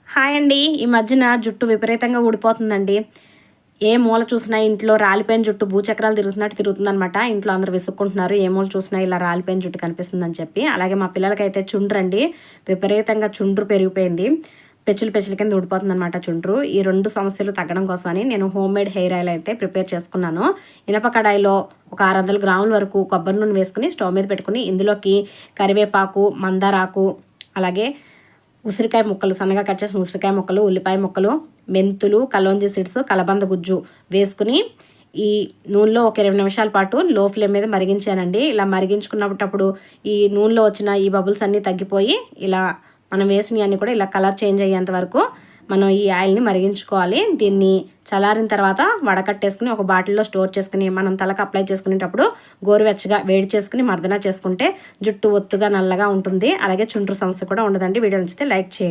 Hi అండి. ఈ మధ్యన జుట్టు విపరీతంగా ఊడిపోతుందండి. ఏ మూల చూసినా ఇంట్లో రాలిపోయిన జుట్టు భూచక్రాలు తిరుగుతున్నట్టు తిరుగుతుందనమాట. ఇంట్లో అందరూ విసుక్కుంటున్నారు. ఏ మూల చూసినా ఇలా రాలిపోయిన జుట్టు కనిపిస్తుందని చెప్పి. అలాగే మా పిల్లలకైతే చుండ్రండి. విపరీతంగా చుండ్రు పెరిగిపోయింది. పెచ్చులు పెచ్చుల కింద ఊడిపోతుందనమాట చుండ్రు. ఈ 2 సమస్యలు తగ్గడం కోసమని నేను హోమ్ మేడ్ హెయిర్ ఆయిల్ అయితే ప్రిపేర్ చేసుకున్నాను. ఇనప కడాయిలో ఒక 600 గ్రాముల వరకు కొబ్బరి నూనె వేసుకుని స్టవ్ మీద పెట్టుకుని ఇందులోకి కరివేపాకు, మందారాకు, అలాగే ఉసిరికాయ ముక్కలు, సన్నగా కట్ చేసిన ఉసిరికాయ ముక్కలు, ఉల్లిపాయ ముక్కలు, మెంతులు, కలోంజీ సీడ్స్, కలబంద గుజ్జు వేసుకుని ఈ నూనెలో ఒక 20 నిమిషాల పాటు లో ఫ్లేమ్ మీద మరిగించానండి. ఇలా మరిగించుకున్నప్పుడు ఈ నూనెలో వచ్చిన ఈ బబుల్స్ అన్నీ తగ్గిపోయి ఇలా మనం వేసినవి అన్నీ కూడా ఇలా కలర్ చేంజ్ అయ్యేంత వరకు మనం ఈ ఆయిల్ని మరిగించుకోవాలి. దీన్ని చల్లారిన తర్వాత వడకట్టేసుకుని ఒక బాటిల్లో స్టోర్ చేసుకుని మనం తలకు అప్లై చేసుకునేటప్పుడు గోరువెచ్చగా వేడి చేసుకుని మర్దన చేసుకుంటే జుట్టు ఒత్తుగా నల్లగా ఉంటుంది. అలాగే చుండ్రు సమస్య కూడా ఉండదండి. వీడియో నచ్చితే లైక్ చేయండి.